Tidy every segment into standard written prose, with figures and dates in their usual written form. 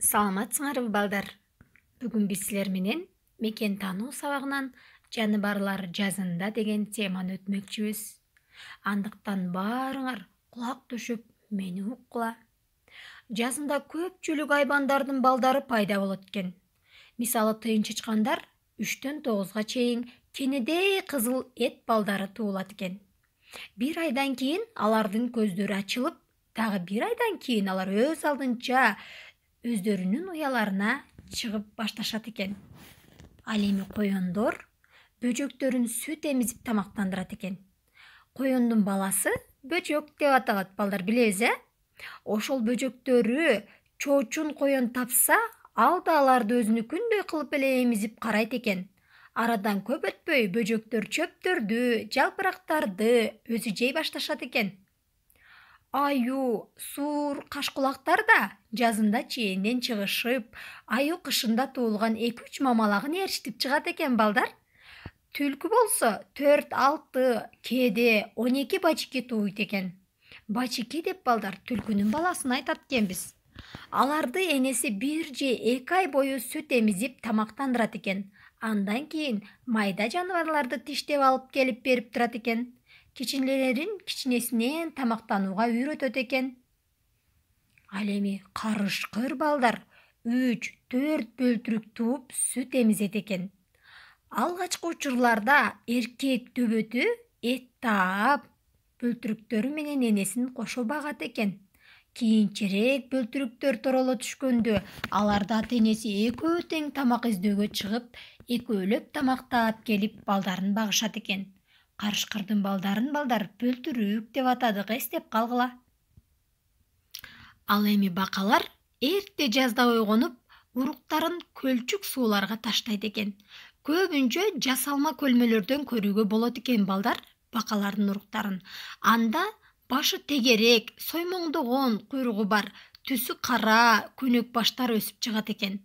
Саламатсыңарбы балдар? Бүгүн биз силер менен мекен таануу сабагынан жаныбарлар жазында деген теманы өтмөкчүбүз. Андыктан баарыңар кулак төшөп мени уккула. Жазында көпчүлүк айбандардын балдары пайда болот экен. Мисалы тыйын чычкандар 3-төн 9-га чейин кенедей кызыл эт балдары туулат экен. Бир айдан кийин алардын көздөрү ачылып, дагы бир айдан кийин алар өз алдынча өздөрүнүн уяларына чыгып башташат экен. Ал эми коёндор бөжөктөрүн сүт эмизип тамактандырат экен. Коёндун баласы бөжөк деп аталат, балдар билебиз, Ошол бөжөктөрү чоочун коён тапса, ал да аларды өзүнүкүндөй кылып эле эмизип карайт экен. Арадан көп өтпөй бөжөктөр чөптөрдү, жалпырактарды өзү жей башташат экен. Аю, суур, кашкулактар да жазында чээнден чыгышып, аю кышында туулган 2-3 мамалагын ээрчитип чыгат экен балдар. Түлкү болсо 4-6, кээде 12 бачики тууйт экен. Бачики деп балдар түлкүнүн баласын айтат экенбиз. Аларды энеси 1 же 2 ай бою сүт эмизип тамактандырат экен. Андан кийин майда жаныбарларды тиштеп алып келип берип турат экен. Кичинелерин кичинесинен тамактанууга үйрөтөт экен. Ал эми карышкыр балдар 3-4 бөлтүрүк тууп сүт эмизет экен. Алгачкы учурларда эркек дөбөтү эт таап, бөлтүрүктөрү менен энесин кошо багат экен. Кийинчерээк бөлтүрүктөр тороло түшкөндө аларды ата-энеси экөө тең тамак издөөгө чыгып, экөөлөп тамактап келип балдарын багышат экен. Карышкырдын балдарын балдар бөлтүрүк деп атадык, эстеп калгыла. Ал эми бакалар эрте жазда ойгонуп, уруктарын көлчүк сууларга таштайт экен. Көбүнчө жасалма көлмөлөрдөн көрүүгө болот экен балдар бакалардын уруктарын. Анда башы тегерек, соймоңдогон куйругу бар, түсү кара, көнөк баштар өсүп чыгат экен.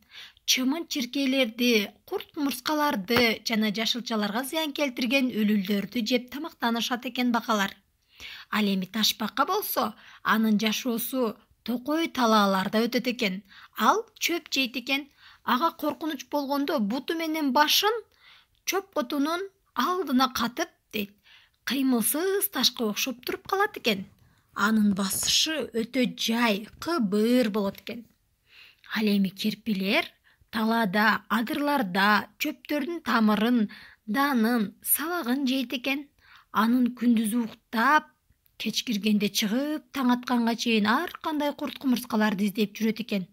Чымын-чиркейлерди, курт-кумурскаларды жана жашылчаларга зыян келтирген өлүлдөрдү жеп тамактанышат экен бакалар. Ал эми ташбака болсо, анын жашоосу токой талааларда өтөт экен. Ал чөп жейт экен. Ага коркунуч болгондо буту менен башын чөп кутунун алдына катып, дейт, кыймылсыз ташка окшоп туруп калат экен. Анын басышы өтө жай, кыбыр болот экен. Ал эми кирпилер талаада, адырларда чөптөрдүн тамырын, данын, сабагын жейт экен. Анын күндүзү уктап, кеч киргенде чыгып, таң атканга чейин ар кандай курт-кумурскаларды издеп жүрөт экен.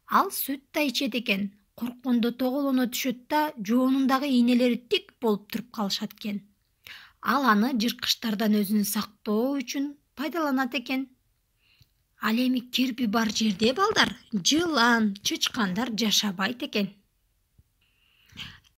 Ал сүт да ичет экен. Корккондо тоголоно түшөт да, жоонундагы ийнелери тик болуп туруп калышат экен. Ал аны жырткычтардан өзүн сактоо үчүн пайдаланат экен. Ал эми кирпи бар жерде балдар жылан, чычкандар жашабайт экен.